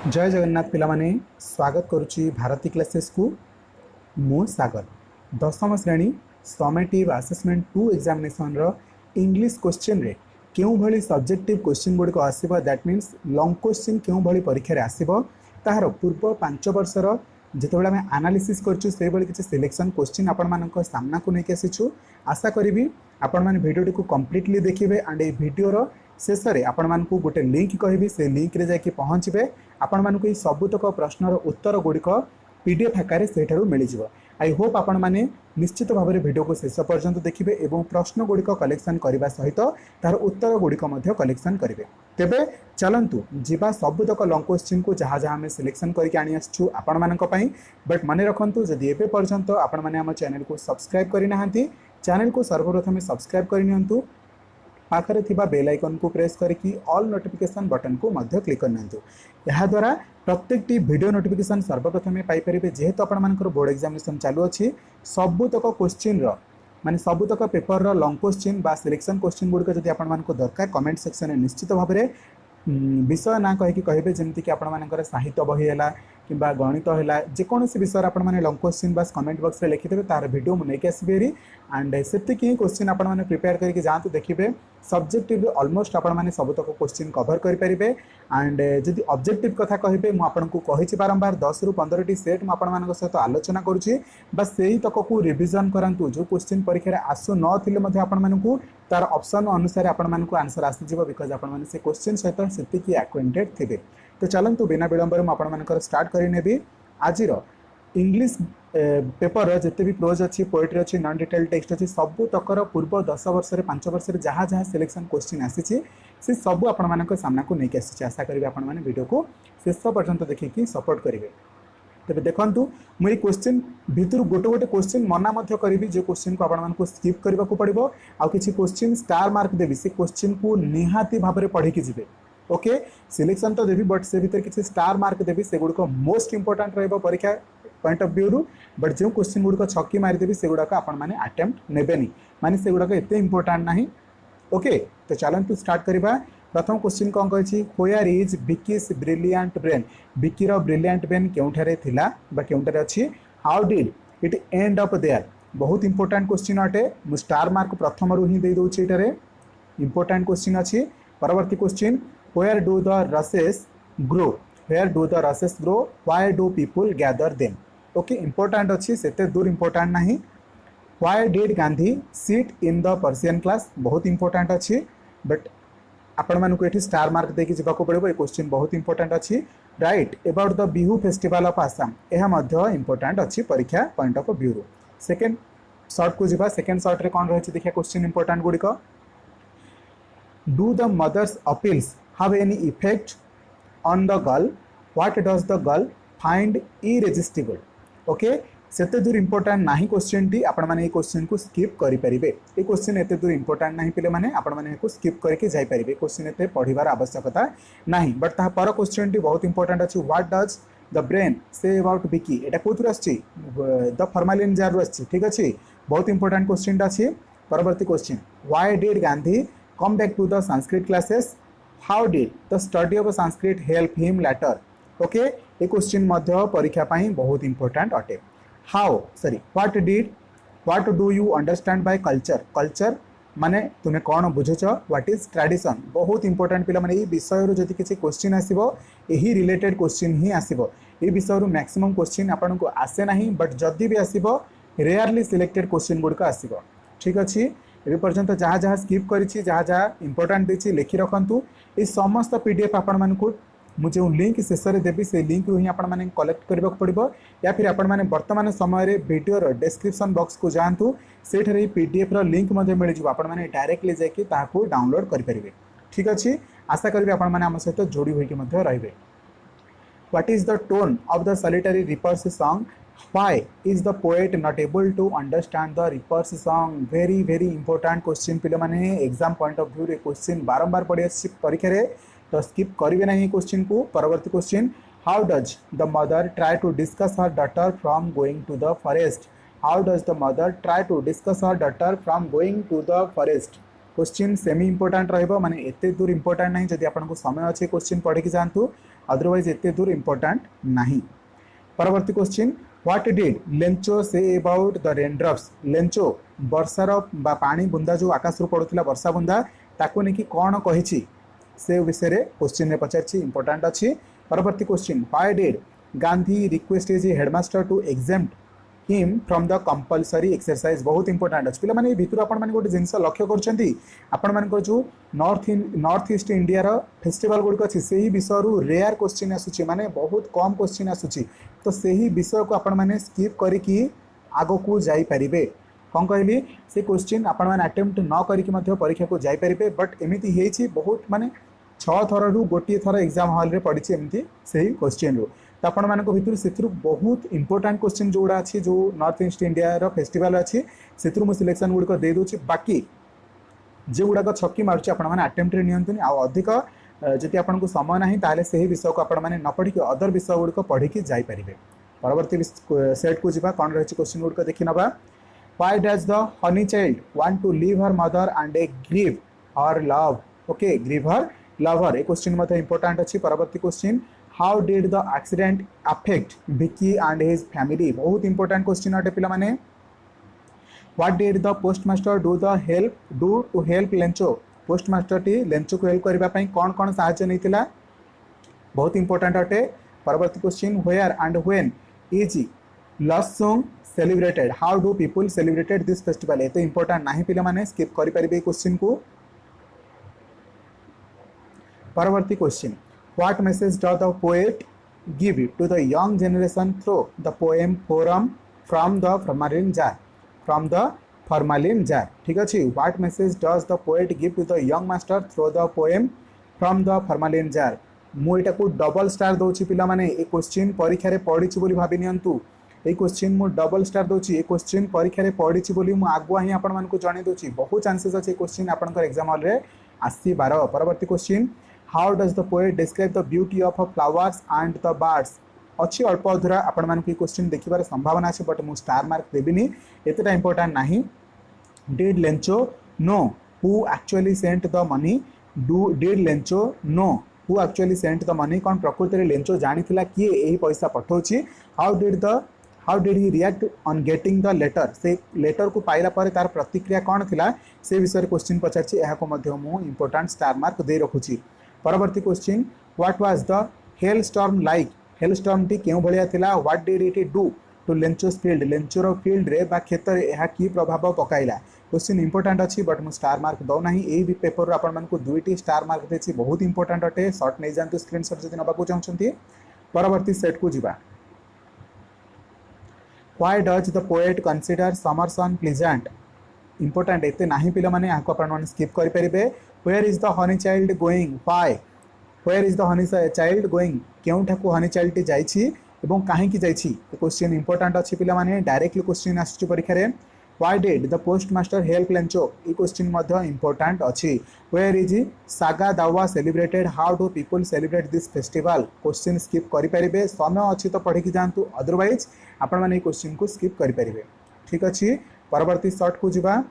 जय जगन्नाथ पिलामाने स्वागत करुच्ची भारती क्लासेस को मु सागर दशम श्रेणी समेटिव असेसमेंट 2 एग्जामिनेशन रो इंग्लिश क्वेश्चन रे क्यों भली सब्जेक्टिव क्वेश्चन गुड़िक आसो दैट मीन्स लॉन्ग क्वेश्चन क्यों भली परीक्षा रे आसो तार पूर्व 5 वर्षर जितेबाला आम आनालीसीस करूँ से किसी सिलेक्शन क्वेश्चन आपण मान सामना को लेकिन आसीचु आशा करी आपण मैंने भिडियोटी को कम्प्लीटली देखिए एंड ये भिडियोर शेष में आपण मानक गोटे लिंक कहि से लिंक रे जाके पहुँचे आपण मानक सबुतक प्रश्नर उत्तर गुड़िक पीडीएफ आकार से मिल जाव। आई होप आपण मैंने निश्चित भाव में भिडियो को शेष पर्यंत देखिए और प्रश्न गुड़िक कलेक्शन करने सहित तार उत्तर गुड़िक कलेक्शन करेंगे। तेबे चलतु जीवा सबुतक लॉन्ग क्वेश्चन को जहाँ जहाँ आम सिलेक्शन करके आनी आसछु आपण मानक पई। बट मन रखु जदि एबे पर्यंत आपण माने आम चैनल को सब्सक्राइब करना चैनल को सर्वप्रथम सब्सक्राइब करनी पाखरे थिबा बेल आइकन को प्रेस करके ऑल नोटिफिकेशन बटन को मध्य क्लिक करनियंतु। यहाँ द्वारा प्रत्येक वीडियो नोटिफिकेशन सर्वप्रथम पाइपर जेहेतु आपंकर बोर्ड एग्जामिनेशन चालू अच्छी सबुतक क्वेश्चन माने सबुतक पेपर रो लॉन्ग क्वेश्चन बा सिलेक्शन क्वेश्चन गुड़िक जब आपको दरकार कमेंट सेक्शन में निश्चित भाव में विषय ना कहीकि कहे जमीक आपर साहित्य बही है कि गणित है जेकोसी विषय आप लॉन्ग क्वेश्चन बस कमेंट बॉक्स में लिखिदेवे तार वीडियो मुझे आसबेरी एंड से क्वेश्चन आप प्रिपेयर करके जातु देखिए सब्जेक्टिव ऑलमोस्ट आप सबुतक क्वेश्चन कवर करेंगे एंड जदि ऑब्जेक्टिव कथा कहे मुझे बारंबार 10 ରୁ 15 सेट मुझे सहित आलोचना करुँची बस से ही तक को रिविजन करंतु जो क्वेश्चन परीक्षा आसु नथिले आपको तार ऑप्शन अनुसार आपको आंसर आसीज बिकज आप से क्वेश्चन सहित से एक्वेंटेड थे। तो चलतु बिना विलंबर मुझे स्टार्ट करें आज इंग्लिश पेपर जिते भी प्रोज अच्छी पोएट्री अच्छी नॉन डिटेल टेक्स्ट अच्छी सबू तकर पूर्व 10 वर्ष 5 वर्ष जहाँ जहाँ सिलेक्शन क्वेश्चन आसी से सब आपण सामना को लेकिन आसी आशा करी आपने वीडियो को शेष पर्यंत देखिए सपोर्ट करेंगे। तेज देखूँ मुझे क्वेश्चन भितर गोटे गोटे क्वेश्चन मना करी जो क्वेश्चन को आपको स्किप करने को पड़ो आउ कि क्वेश्चन स्टार मार्क देवी से क्वेश्चन को निहाती भाव में पढ़ी जी ओके सिलेक्शन तो देवी बट से भीतर किसी स्टार मार्क देवी से गुड़क मोस्ट इंपोर्टाट रहा परीक्षा पॉइंट ऑफ व्यू बट जो क्वेश्चन गुड़क छक्की मारिदेवी से गुड़ाक आटेम्प्ट नेबेनी माने से गुड़ाक एत इंपोर्टाट ना ओके। तो चलतु स्टार्ट करवा प्रथम क्वेश्चन कौन कही where is Vicky's brilliant brain विकीर ब्रिलियंट ब्रेन केउठारे थिला बा केउठारे अछि how did it end up there बहुत इंपोर्टाट क्वेश्चन अटे मु स्टार मार्क प्रथम रु ही दे दोछि एटारे इंपोर्टाट क्वेश्चन अछि। परवर्ती question where do the रसेस grow where do the रसेस grow why do people gather them okay important अच्छी से दूर इंपोर्टाट ना why did Gandhi seat in the Persian class बहुत इंपोर्टाट अच्छी बट आपण मानक ये स्टार मार्क देके जावाक पड़ो ये क्वेश्चन बहुत इंपोर्टाट अच्छी। Write about the Bihu festival of Assam यह इंपोर्टाट अच्छी परीक्षा point of view. Second short को जावा सेकेंड शॉर्ट रे कौन रही देखिए क्वेश्चन इंपोर्टाट गुड़िक do the mothers appeals have any effect on the girl what does the girl find irresistible okay सेते दूर इंपोर्टाट ना क्वेश्चन टी आपण माने क्वेश्चन को स्किप करेंगे ये क्वेश्चन एत दूर इंपोर्टाट ना पे मैंने आपण माने स्किप करके जापर क्वेश्चन एत पढ़ार आवश्यकता ना बट ता पर क्वेश्चन टी बहुत इंपोर्टाट अच्छी what does the brain say about Vicky एटा कोथुर आछि द फॉर्मालिन जार रु आछि ठीक अच्छे बहुत इंपोर्टाट क्वेश्चन अच्छी। परवर्ती question why did Gandhi come back to the Sanskrit classes how did the study of Sanskrit help him later okay ये क्वेश्चन परीक्षा पाई बहुत इंपोर्टाट अटे। How sorry what do you understand by culture culture माने तुम्हें कौन बुझुच व्हाट इज ट्रेडिशन बहुत इंपोर्टाट पिला माने ये विषय जदि किसी क्वेश्चन आसीबो यही रिलेटेड क्वेश्चन ही आसीबो ये विषय मैक्सिमम क्वेश्चन आपन को आसे नहीं बट जदि भी आसीबो रेयरली सिलेक्टेड क्वेश्चन गुड़िक आसीबो ठीक अच्छी। ए पर्यंत जहाँ जहाँ स्किप करी जहाँ जहाँ इंपोर्टाट देछि लिखि रखंतु ये समस्त पीडीएफ आपण मानकु मुझे लिंक शेष में देवी से लिंक रू ही आपने कलेक्ट करने पड़ो या फिर आपने वर्तमान समय वीडियो डिस्क्रिप्शन बॉक्स को जातु से पीडीएफ रो लिंक मिल जाए आपने डायरेक्टली जाकि डाउनलोड करेंगे ठीक अच्छे। आशा करी आम सहित जोड़ी होकर रे। What is the tone of the solitary reaper's song why is the poet not able to understand the reaper's song very very important question पे मैंने exam point of view question बारंबार पढ़ी परीक्षा तो स्किप करेंगे ना क्वेश्चन को। परवर्ती question how does the mother try to discuss her daughter from going to the forest how does the mother try to discuss her daughter from going to the forest question semi important रहिबो माने एते दूर important नहीं जदि आपनको समय अच्छे question पढ़ी जातु अदरवाइज एते दूर इंपोर्टेंट नहीं। परवर्ती question what did Lencho say about the raindrops. Lencho वर्षार बा पानी बुंदा जो आकाश रु पड़ुला वर्षा बुंदा ताको नेकी कौन कही से विषय रे क्वेश्चन रे पचारछि इंपोर्टेंट अछि। परवर्ती question why did Gandhi request his headmaster to exempt him from the compulsory exercise. बहुत इंपोर्टेंट अच्छे पे भितर आपने गोटे जिन लक्ष्य कर जो नॉर्थ ईस्ट इंडिया रो फेस्टिवल गुड़िक अच्छी से ही विषय रु रेयर क्वेश्चन आसूची माने बहुत कम क्वेश्चन आसूची तो से ही विषय को आपण मैंने स्किप करके आग को जापरे कौन कहली से क्वेश्चन आपण मैंने अटेम्प्ट न करके परीक्षा को जापरे बट एमती है बहुत माने 6 थर रु गोटे थर एग्जाम हॉल रे पड़ी एमती से ही क्वेश्चन रु तो आपण मान भर से बहुत इंपोर्टेंट क्वेश्चन जोड़ा अच्छी जो नॉर्थ ईस्ट इंडिया रो फेस्टिवल अच्छी से सिलेक्शन गुड़िक दे दूसरी बाकी जो गुड़ाक छक्की मार्च आपने आटेम्प्ट नियंतुनि अधिक जदि आपको समय ना ताले से ही विषय को आपने न पढ़ी अदर विषय गुड़िक पढ़ी जापरे। परवर्ती सेट को जीवा कौन रही क्वेश्चन गुड़िक देखि नबा। Why does the honey child want to leave her mother and a grieve her love. Okay grieve her lover ए क्वेश्चन इंपोर्टेंट अच्छी। परवर्ती question how did the accident affect Vicky and his family. बहुत important question अटे पिला माने। What did the postmaster do to help Lencho. Postmaster टी Lencho को help करबा पई कौन कौन सहायता नैतिला बहुत इंपोर्टेंट अटे। परवर्ती question where and when is Losong celebrated. How do people celebrated this festival. एते इंपोर्टेंट नाही पिला माने स्किप करि परिबे क्वेश्चन को। परवर्ती question what message does the poet give to the young generation through the poem from the formalin jar. From the formalin jar ठीक अच्छे। What message does the poet give to the young master through the poem from the formalin jar. मुझे को double star दूसरी पिला माने ए question परीक्षा रे पड़ी बोली भाबी नियंतु ए क्वेश्चन मु डबल स्टार दूसरी ए क्वेश्चन परीक्षा रे पड़ी बोली मु आगुआ ही आपण मानकु जणे दूची बहुत चांसेस अच्छे क्वेश्चन आपनकर एग्जाम हॉल रे आसीबार। परवर्ती question how does the poet describe the beauty of flowers and the birds. अच्छी अल्प अधूरा आपण मानकु क्वेश्चन देखिबार संभावना अच्छे बट मु स्टार मार्क देबिनी एतटा इंपोर्टेंट नाही। Did Lencho no who actually sent the money. Did Lencho no who actually sent the money कौन प्रकृति में लेंचो जानीला किए यही पैसा पठाऊँगी। How did he react on getting the letter. से लेटर को पाइला पर तार प्रतिक्रिया कौन थिला से विषय क्वेश्चन पचारछि यह इंपोर्टेंट स्टार मार्क दे रखुछि। परवर्ती question what was the hail storm like. Hail storm टी केउ भलिया थिला। What did it do to Lencho's field. लेंचोर फील्ड रे बा क्षेत्र रे यह की प्रभाव पकाइला। क्वेश्चन इंपोर्टेंट अच्छी बट मु स्टार मार्क दौ ना यही पेपर आपण मानकु दुईटी स्टार मार्क देछि बहुत इंपोर्टेंट अटे। शॉर्ट नहीं जानतु स्क्रीनशॉट जदि नबाकु चाहछंती। परवर्ती सेट को जीवा। Why does the poet consider summer sun pleasant. Important एते नाही पिला माने आको आपण माने स्किप करि परिबे। Where is the honey child going. Why where is the honey child going केउठाकु हनी चाइल्ड टी जाइछि एवं काहे की जाइछि क्वेश्चन इंपोर्टेंट अच्छी पिला माने डायरेक्टली क्वेश्चन आसुछि परीक्षा रे। Why did the post master help Lencho ये क्वेश्चन मध्य इंपोर्टेंट अच्छी। वेयर इज सागा दावा celebrated. How do people celebrate this festival question skip करि परिबे समय अच्छी तो पढ़ी जातु अदरवाइज आपण माने क्वेश्चन को स्किप करि परिबे ठीक अच्छी। परवर्ती शॉर्ट को जीवा।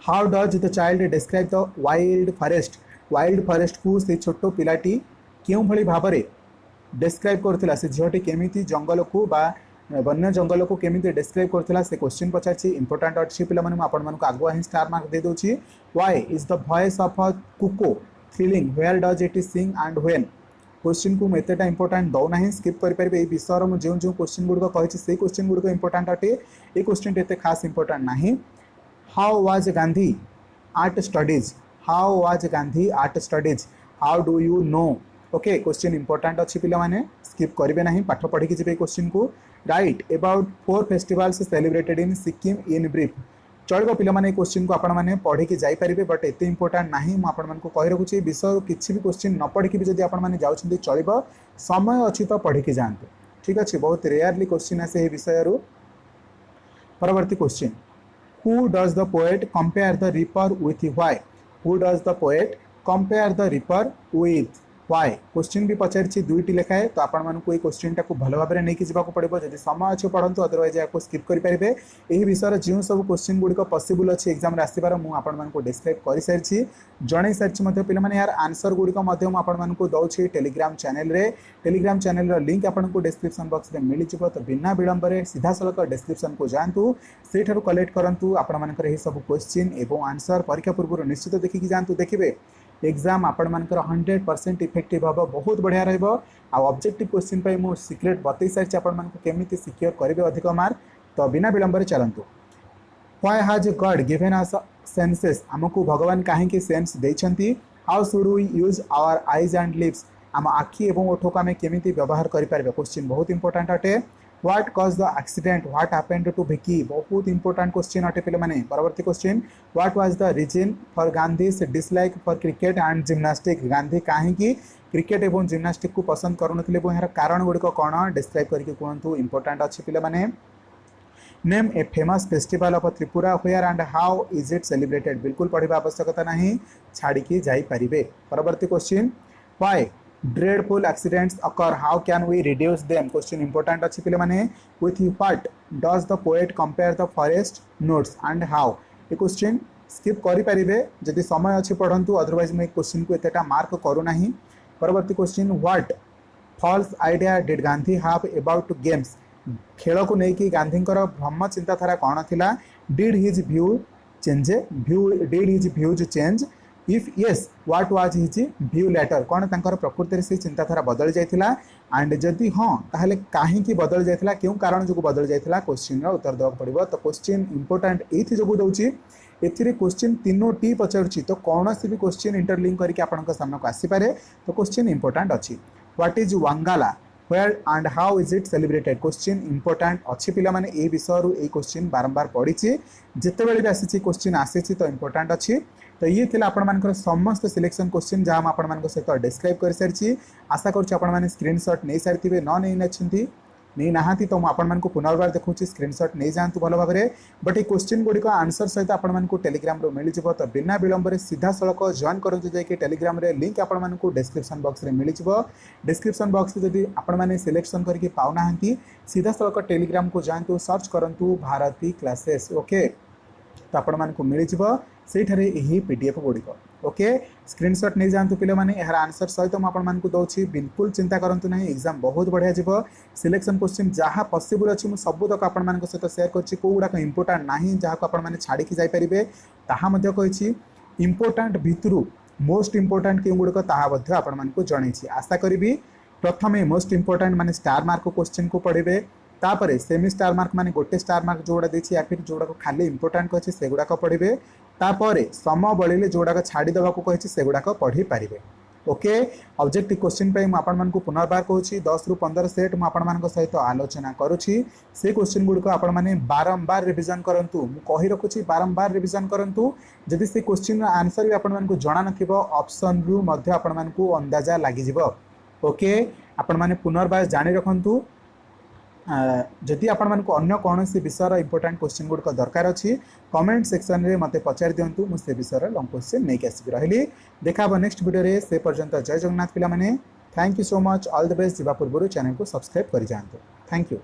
How does the child describe the wild forest. Wild forest को से छोट पिलाटी क्यों भली भाव में डिस्क्राइब करथिला से झीटी केमिति जंगल को बा वन्य जंगल को केमिति डिस्क्राइब करथिला से क्वेश्चन पचारछि इंपोर्टेंट अच्छी पिला माने आपण मानकु आगुआ ही स्टार मार्क दे दोछि। Why is the voice of a cuckoo thrilling. Where does it sing and when question को एतटा इंपोर्टेंट दौ ना स्किप कर पारे। विषय जो जो क्वेश्चन गुड़िक कही से क्वेश्चन गुड़िक इंपोर्टेंट अटे ये क्वेश्चन एत खास इंपोर्टेंट नाही। How was Gandhi art studies. How was Gandhi art studies. How do you know. Okay question important अच्छी पिला माने स्किप करेंगे ना पाठ पढ़ी जी क्वेश्चन को। Right about 4 festivals celebrated in Sikkim in brief. चलो पिला माने क्वेश्चन को आपण माने पढ़ी की जाई परिबे बट एते इंपोर्टेंट नाही मु आपण मानकु कहि रखुची विषय किछि भी क्वेश्चन न पढ़ी की भी जदी आपण माने जाउछन्ती चलिबो समय अछि तो पढ़ी की जानतु ठीक अछि। बहुत रेयरली क्वेश्चन आसे ए विषय रु। परवर्ती question who does the poet compare the reaper with why. Who does the poet compare the reaper with why question भी पचारि दुईटी लेखाए तो आपण को क्वेश्चन टाक भल भाव में नहीं जावाक पड़ो जब समय अच्छे पढ़ु अदरवाइज या स्किप करेंगे। यही विषय जो सब क्वेश्चन गुड़िक पसिबल अच्छी एग्जाम आसबार मुझे डिस्क्राइब कर सारी जन सारी पे यार आंसर गुड़िक आपको दौर टेलीग्राम चैनल रे टेलीग्राम चैनल लिंक आपको डिस्क्रिप्शन बॉक्स में मिल जाव। तो बिना विलंब सीधा सड़क डिस्क्रिप्शन को जातु से कलेक्ट करूँ आपण सब क्वेश्चन एवं आंसर परीक्षा पूर्व निश्चित देखिकी जातु देखिए एग्जाम आपण मानकर 100% इफेक्टिव हम बहुत बढ़िया रहिबो। आ ऑब्जेक्टिव क्वेश्चन पे मो सीक्रेट बतई सारी आपण मानक केमिति सिक्योर करेंगे अधिक मार्क। तो बिना विलंब चलतु why has God given us senses आमको भगवान कहीं सेंस देइछंती। How should we use our eyes and lips आम आखि एवं ओठ को आम केमिति व्यवहार करि पारबे क्वेश्चन बहुत इंपोर्टेंट अटे। What cause the accident what happened to Vicky बहुत इंपोर्टेंट क्वेश्चन अटे पे माने। परवर्ती question what was the reason for Gandhi's dislike for cricket and gymnastic Gandhi कहीं क्रिकेट एवं जिम्नास्टिक को पसंद करूनथिले यार कारण गुड़िक कौन डिस्क्राइब करके कहतु इंपोर्टेंट अच्छे पे माने। Name a famous festival of Tripura where and how is it celebrated बिल्कुल पढ़ा आवश्यकता नहीं छाड़ी जापरिबे। परवर्ती question why dreadful accidents occur how can we reduce them question important अच्छी पे माने। with what does the poet compare the forest notes and how ये क्वेश्चन स्किप करि परिबे जदि समय अच्छे पढ़ंतु अदरवाइज मैं क्वेश्चन को एतेटा मार्क करू नाही। परवर्ती question what false idea did Gandhi have about games खेल को लेकिन गांधी भ्रम चिंताधारा कौन थिला। Did his views change if yes what was his view later कौन तांकर प्रकृति से चिंताधारा बदल जाइथिला एंड जदि हाँ ताहले कहीं बदल जाइथिला क्यों कारण जो बदल जाइथिला क्वेश्चन रा उत्तर देवा पड़ो। तो क्वेश्चन इंपोर्टेंट एथि जो दउची एथिरे क्वेश्चन तीनोटी पचारुची तो कौन सी भी क्वेश्चन इंटरलिंक करके आपनका सामना को आसी पारे। तो क्वेश्चन इंपोर्टेंट अच्छी what is Wangala where and how is it celebrated question important अच्छी पिला माने ए विषय रु ए क्वेश्चन बारंबार पढ़ी जितेबाला भी आसी क्वेश्चन आसी तो इंपोर्टेंट अच्छी। तो ये थिला आपण मानकर समस्त सिलेक्शन क्वेश्चन जहाँ आपण मान सहित डिस्क्राइब कर सारी आशा करुँ स्क्रीनशॉट नहीं सारी न नहीं नहांती तो मुझे पुनर्बार देखूँ स्क्रीनशॉट नहीं जातु भल भाव में। बट ये क्वेश्चन गुड़िक आंसर सहित आपको टेलीग्राम मिल जाव। तो बिना विलंब सीधा सड़क जॉइन करूँ जाकि टेलीग्राम लिंक आपको डिस्क्रिप्शन बॉक्स में मिल जाव। डिस्क्रिप्शन बॉक्स जब आपने सिलेक्शन करके पाऊना सीधा सड़क टेलीग्राम को जातु सर्च करूँ भारती क्लासेस ओके। तो आपको मिल जाव से पीडीएफ गुड़िक ओके स्क्रीनशॉट नहीं जातु पे यार आंसर सहित मुझे दौर बिल्कुल चिंता करूँ ना एग्जाम बहुत बढ़िया जीव। सिलेक्शन क्वेश्चन जहाँ पॉसिबल अच्छी मुझे सब तक आपण सहित शेयर कौगुड़ाक इंपोर्टाट ना जहाँ को आपने छाड़ी जापरेंगे ताहा कही इंपोर्टाट भितर मोस्ट इंपोर्टाट क्यों गुड़िक आपको जन आशा करी प्रथम मोस्ट इंपोर्टाट माने स्टार मार्क क्वेश्चन को पढ़े तापर सेमी स्टार मार्क माने गोटे स्टार मार्क जोड़ा देछि या फिर जोड़ा खाली इंपोर्टाट अच्छे से गुड़ाक पढ़े तापर समय बड़े जोड़ाक छाड़ीदेवा को कही से गुड़ाक पढ़ी पारे ओके। ऑब्जेक्टिव क्वेश्चन पे मुझे पुनर्बार कहूँ 10 ରୁ 15 सेट मुझे सहित आलोचना करुँची से क्वेश्चन गुड़िक आपने बारंबार रिविजन करूँ कही रखुच्छी बारंबार रिविजन करूँ जदि से क्वेश्चन आंसर भी आपको जना न ऑप्शन रु आपको अंदाजा लगी ओके। आपण मैंने पुनर्बार जानी रखु जदि आपको अन्य कौन सी विषय इंपोर्टाट क्वेश्चन गुड़िक दरकार अच्छी कमेंट सेक्शन में मत पचार दिंतु मुझे विषय लंग क्वेश्चन नहीं आसिक रही देखा नेक्स्ट वीडियो से पर्यंत जय जगन्नाथ पिला माने thank you so much all the best. जा पूर्व चैनल को सब्सक्राइब कर जातु थैंक यू।